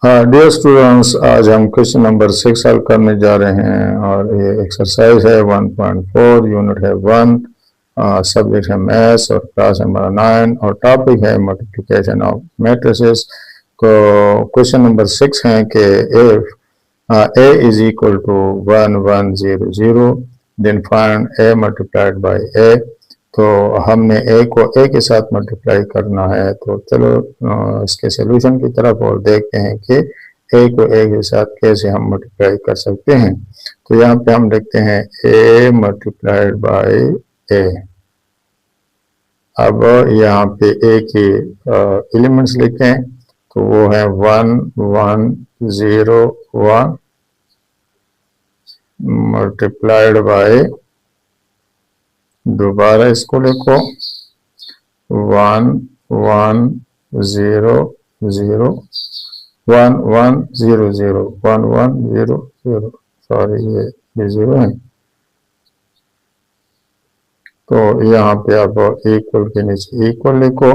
Dear students, आज हम question number 6 हल करने जा रहे हैं और ये एक्सरसाइज है 1.4, यूनिट है 1, सब्जेक्ट है मैथ्स और क्लास नंबर 9 और टॉपिक है मल्टीप्लिकेशन ऑफ मैट्रिसेस। तो क्वेश्चन नंबर 6 है कि if a is equal to 1 1 0 0 then find a multiplied by a। तो हमने a को a के साथ मल्टीप्लाई करना है। तो चलो इसके सोल्यूशन की तरफ और देखते हैं कि a को a के साथ कैसे हम मल्टीप्लाई कर सकते हैं। तो यहाँ पे हम देखते हैं a मल्टीप्लाइड बाय a। अब यहाँ पे a के एलिमेंट्स लिखते हैं, तो वो है 1 1 0 1 मल्टीप्लाइड बाय, दोबारा इसको लिखो 1 1 0 0 1 1 0 0 1 1 0 0, सॉरी ये 0 है। तो यहाँ पे आप इक्वल के नीचे इक्वल लिखो।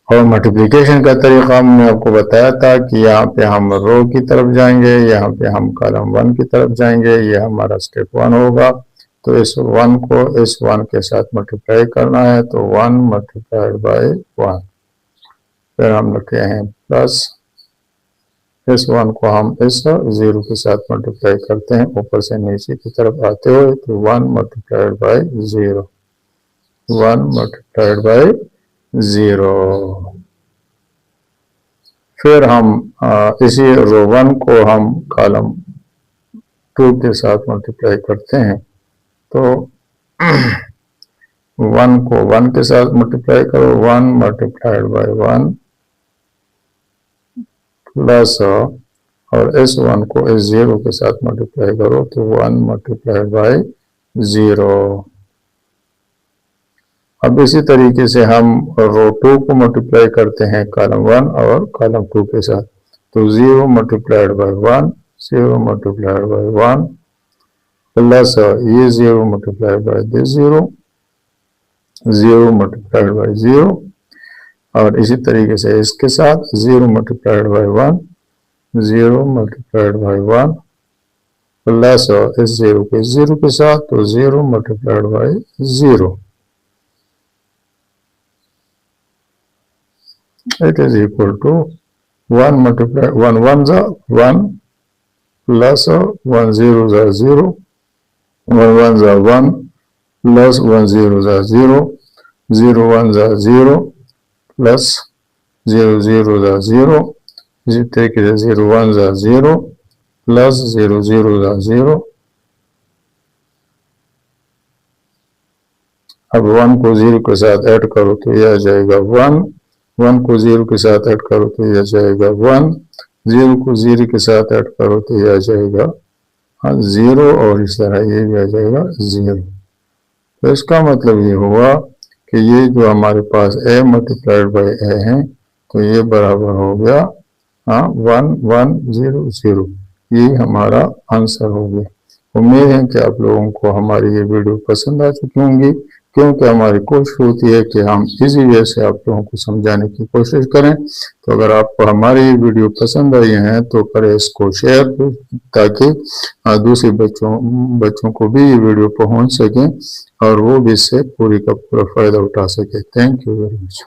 और मल्टीप्लिकेशन का तरीका हमने आपको बताया था कि यहाँ पे हम रो की तरफ जाएंगे, यहाँ पे हम कॉलम 1 की तरफ जाएंगे। ये हमारा स्टेप 1 होगा। तो इस 1 को इस 1 के साथ मल्टीप्लाई करना है, तो 1 मल्टीप्लाइड बाय 1। फिर हम लिखते हैं प्लस, इस 1 को हम इस 0 के साथ मल्टीप्लाई करते हैं ऊपर से नीचे की तरफ आते हुए। तो 1 मल्टीप्लाइड बाय 0, 1 मल्टीप्लाइड बाय 0। फिर हम इसी रो 1 को हम कॉलम 2 के साथ मल्टीप्लाई करते हैं। तो 1 को 1 के साथ मल्टीप्लाई करो, 1 मल्टीप्लाइड बाय 1 प्लस, और इस 1 को इस 0 के साथ मल्टीप्लाई करो, तो 1 मल्टीप्लाइड बाय 0। अब इसी तरीके से हम रो 2 को मल्टीप्लाई करते हैं कॉलम 1 और कॉलम 2 के साथ। तो 0 multiplied by 1, 0 multiplied by 1 plus ये 0 multiplied by this 0, 0 multiplied by 0, और इसी तरीके से इसके साथ 0 multiplied by 1, 0 multiplied by 1 plus इस 0 के 0 के साथ, तो 0 multiplied by 0। It is equal to 1 multiply 1 1 za 1 plus 1 0 za 0, 1 1 za 1 plus 1 0 za 0, 0 1 za 0 plus 0 0 za 0, इसी तरीके से 0 1 za 0 plus 0 0 za 0। अब 1 को 0 के साथ ऐड करो तो यह आ जाएगा 1, 1 को 0 के साथ ऐड करो तो यह आ जाएगा 1, 0 को 0 के साथ ऐड करो तो यह आ जाएगा 0, और इस तरह ये भी आ जाएगा 0। तो इसका मतलब ये हुआ कि ये जो हमारे पास a मल्टीप्लाइड बाय a है, तो ये बराबर हो गया 1 1 0 0। ये हमारा आंसर हो गया। उम्मीद है कि आप लोगों को हमारी ये वीडियो पसंद आ चुकी होंगी, क्योंकि हमारी कोशिश होती है कि हम इजी वे से आप लोगों को समझाने की कोशिश करें। तो अगर आपको हमारी ये वीडियो पसंद आई है तो करें इसको शेयर, ताकि दूसरे बच्चों को भी ये वीडियो पहुंच सके और वो भी इससे पूरी का पूरा फायदा उठा सके। Thank you very much.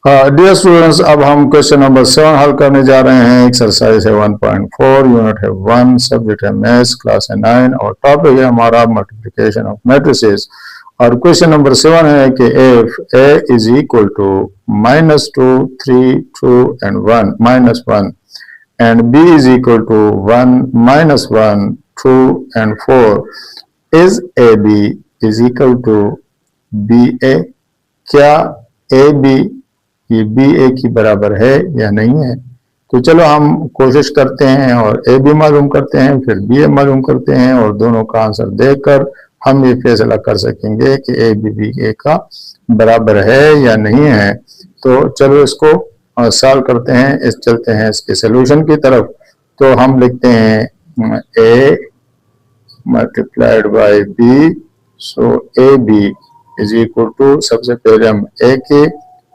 Dear students, अब हम क्वेश्चन नंबर 7 हल करने जा रहे हैं। एक्सरसाइज है 1.4, यूनिट है 1, सब्जेक्ट है मैथ्स, क्लास है 9 और टॉपिक है हमारा मल्टीप्लिकेशन ऑफ मैट्रिसेस। और क्वेश्चन नंबर 7 है कि if a is equal to -2 3 2 and 1 -1 and b is equal to 1 -1 2 and 4 is ab is equal to ba। क्या ab ये बी ए की बराबर है या नहीं है? तो चलो हम कोशिश करते हैं और ए बी मालूम करते हैं, फिर बी ए मालूम करते हैं, और दोनों का आंसर देखकर हम ये फैसला कर सकेंगे कि ए बी ए का बराबर है या नहीं है। तो चलो इसको सॉल्व करते हैं, चलते हैं इसके सोल्यूशन की तरफ। तो हम लिखते हैं A multiplied by B, so A B is equal to, सबसे पहले हम ए के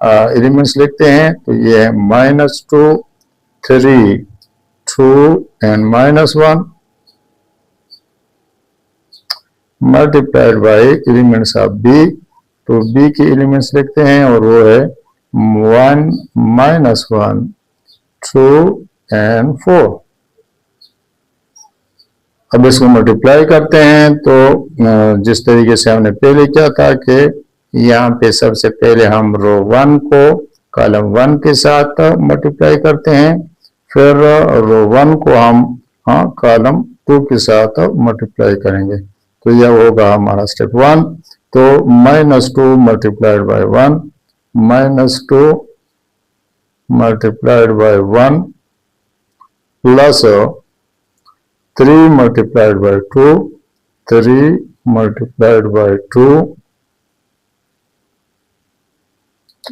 एलिमेंट्स लिखते हैं तो ये है -2, 3, 2 and -1 multiplied by elements of B. तो बी के एलिमेंट्स लिखते हैं और वो है 1, -1, 2 एंड 4। अब इसको मल्टीप्लाई करते हैं तो जिस तरीके से हमने पहले किया था कि यहाँ पे सबसे पहले हम रो 1 को कॉलम 1 के साथ मल्टीप्लाई करते हैं, फिर रो 1 को हम कॉलम 2 के साथ मल्टीप्लाई करेंगे। तो यह होगा हमारा स्टेप 1। तो -2 multiplied by 1, -2 multiplied by 1 plus 3 multiplied by 2, 3 multiplied by 2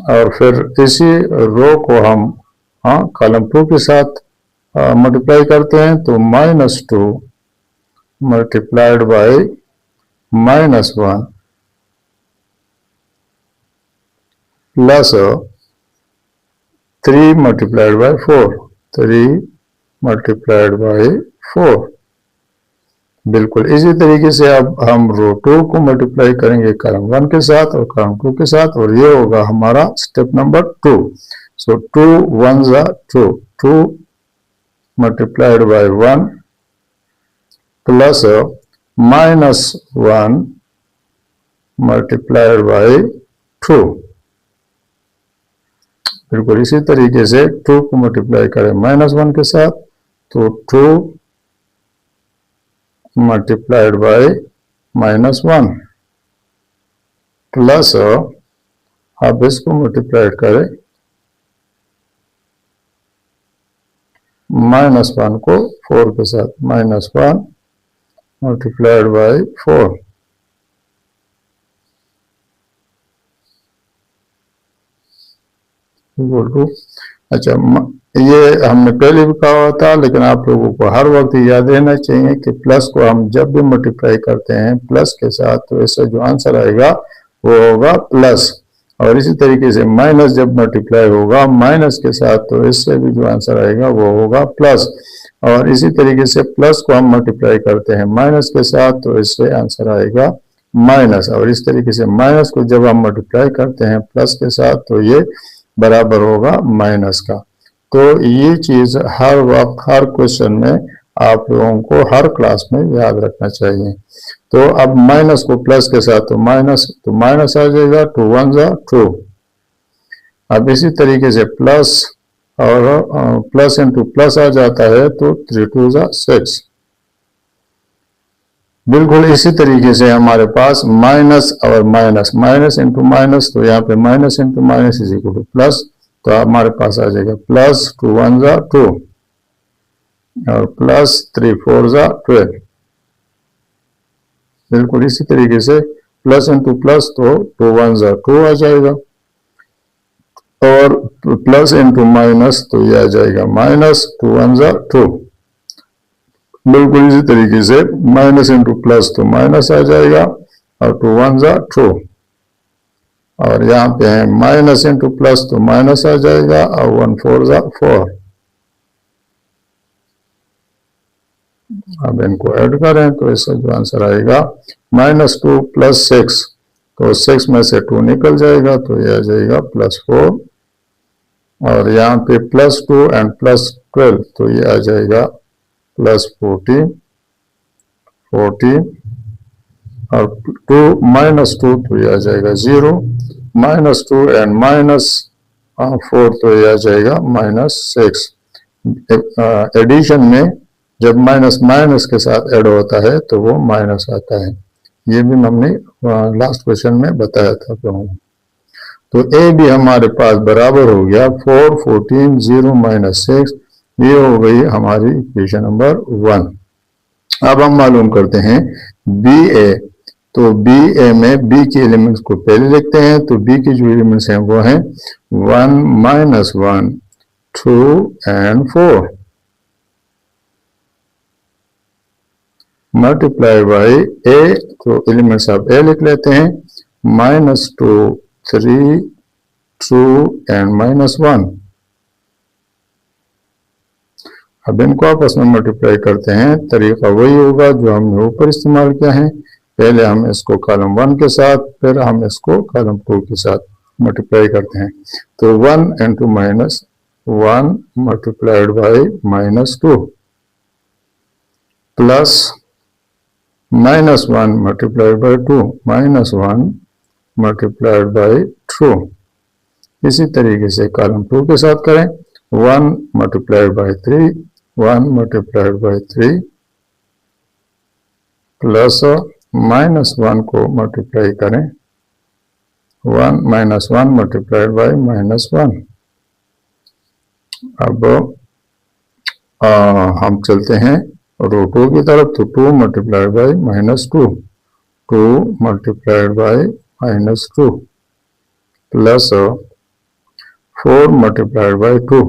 और फिर इसी रो को हम कॉलम 2 के साथ मल्टीप्लाई करते हैं। तो -2 multiplied by -1 plus 3 multiplied by 4, 3 multiplied by 4। बिल्कुल इसी तरीके से अब हम रो 2 को मल्टीप्लाई करेंगे कॉलम 1 के साथ और कॉलम 2 के साथ, और ये होगा हमारा step number 2। So 2 1s are 2, 2 multiplied by 1 plus -1 multiplied by 2। बिल्कुल इसी तरीके से 2 को मल्टीप्लाई करें -1 के साथ तो 2 मल्टीप्लाइड बाय -1 प्लस अब इसको मल्टीप्लाइड करें -1 को 4 के साथ, -1 मल्टीप्लाइड बाय 4 इक्वल टू। अच्छा, ये हमने पहले भी कहा था, लेकिन आप लोगों को हर वक्त याद रहना चाहिए कि प्लस को हम जब भी मल्टीप्लाई करते हैं प्लस के साथ तो इससे जो आंसर आएगा वो होगा प्लस, और इसी तरीके से माइनस जब मल्टीप्लाई होगा माइनस के साथ तो इससे भी जो आंसर आएगा वो होगा प्लस, और इसी तरीके से प्लस को हम मल्टीप्लाई करते हैं माइनस के साथ तो इससे आंसर आएगा माइनस, और इस तरीके से माइनस को जब हम मल्टीप्लाई करते हैं प्लस के साथ तो ये बराबर होगा माइनस का। तो ये चीज हर वक्त हर क्वेश्चन में आप लोगों को हर क्लास में याद रखना चाहिए। तो अब माइनस को प्लस के साथ तो माइनस आ जाएगा, 2 1s are 2। अब इसी तरीके से प्लस और प्लस इंटू प्लस आ जाता है तो 3 2s are 6। बिल्कुल इसी तरीके से हमारे पास माइनस और माइनस इंटू माइनस, तो यहाँ पे minus into minus is equal two plus, तो हमारे पास आ जाएगा प्लस 2 1s are 2 और प्लस 3 4s are 12। बिल्कुल इसी तरीके से प्लस इंटू प्लस तो 2 1s are 2 आ जाएगा, और प्लस इंटू माइनस तो ये आ जाएगा माइनस 2 1s are 2। बिल्कुल इसी तरीके से माइनस इंटू प्लस तो माइनस आ जाएगा और 2 1s are 2, और यहाँ पे है माइनस इंटू प्लस तो माइनस आ जाएगा और 1 4s are 4। अब इनको ऐड करें तो इसका जो आंसर आएगा -2 + 6, तो 6 में से 2 निकल जाएगा तो ये आ जाएगा +4, और यहाँ पे +2 एंड +12 तो ये आ जाएगा +14 और 2 -2 तो ये आ जाएगा 0, -2 एंड -4 तो ये आ जाएगा -6। एडिशन में जब माइनस माइनस के साथ ऐड होता है तो वो माइनस आता है, ये भी हमने लास्ट क्वेश्चन में बताया था। तो ए भी हमारे पास बराबर हो गया 4 14 0 -6, ये हो गई हमारी इक्वेशन नंबर 1। अब हम मालूम करते हैं बी ए। तो बी ए में बी के एलिमेंट्स को पहले लिखते हैं, तो बी के जो एलिमेंट्स हैं वो हैं 1 -1 2 एंड 4 मल्टीप्लाई बाई ए, तो एलिमेंट्स ऑफ ए लिख लेते हैं -2 3 true and -1। अब इनको आपस में मल्टीप्लाई करते हैं। तरीका वही होगा जो हमने ऊपर इस्तेमाल किया है। पहले हम इसको कॉलम 1 के साथ, फिर हम इसको कॉलम 2 के साथ मल्टीप्लाई करते हैं। तो 1 into -1 multiplied by -2 plus -1 multiplied by 2 -1 multiplied by 2। इसी तरीके से कॉलम 2 के साथ करें। 1 multiplied by 3 1 multiplied by 3 plus -1 को मल्टीप्लाई करें 1 -1 मल्टीप्लाइड बाई -1। अब हम चलते हैं रो 2 की तरफ। तो 2 multiplied by -2 2 multiplied by -2 plus 4 multiplied by 2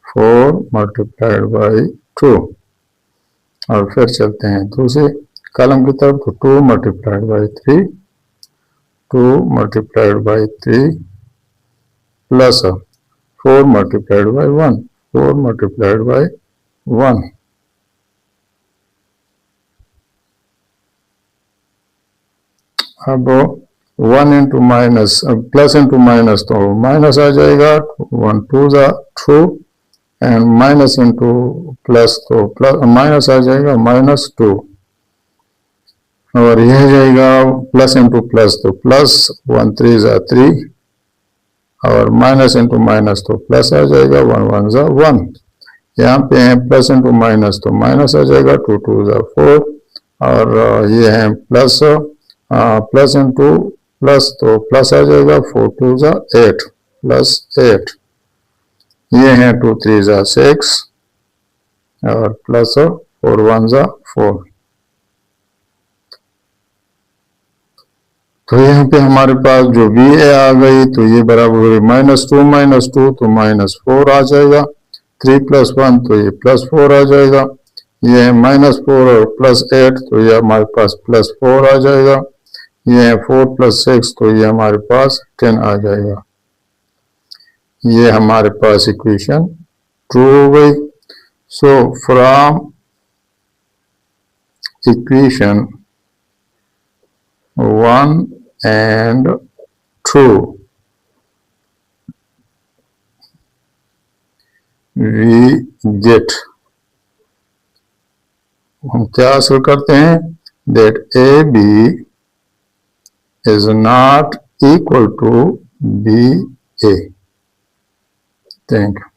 4 multiplied by 2। और फिर चलते हैं दूसरे कॉलम की तरफ। तो 2 multiplied by 3 2 multiplied by 3 plus 4 multiplied by 1 4 multiplied by 1। अब 1 into minus, plus into minus तो माइनस आ जाएगा। 1 2 जा 2 एंड माइनस इंटू प्लस तो प्लस माइनस आ जाएगा -2। और यह जाएगा प्लस इंटू प्लस तो प्लस 1 3 जा 3 और माइनस इंटू माइनस तो प्लस आ जाएगा 1 1 जा 1। यहाँ पे है प्लस इंटू माइनस तो माइनस आ जाएगा 2 2 जा 4 और ये है प्लस इंटू प्लस तो प्लस आ जाएगा 4 2 जा 8 प्लस 8। ये है 2 3 जा 6 और प्लस 4 1 जा 4। तो यहाँ पे हमारे पास जो भी है आ गई तो ये बराबर हो गई -2 तो -4 आ जाएगा। 3 + 1 तो ये +4 आ जाएगा। ये है -4 और +8 तो ये हमारे पास +4 आ जाएगा। ये है 4 + 6 तो ये हमारे पास 10 आ जाएगा। ये हमारे पास इक्वेशन ट्रू हो गई। So from equation 1 and 2 we get, हम क्या हासिल करते हैं that AB is not equal to BA। Thank you.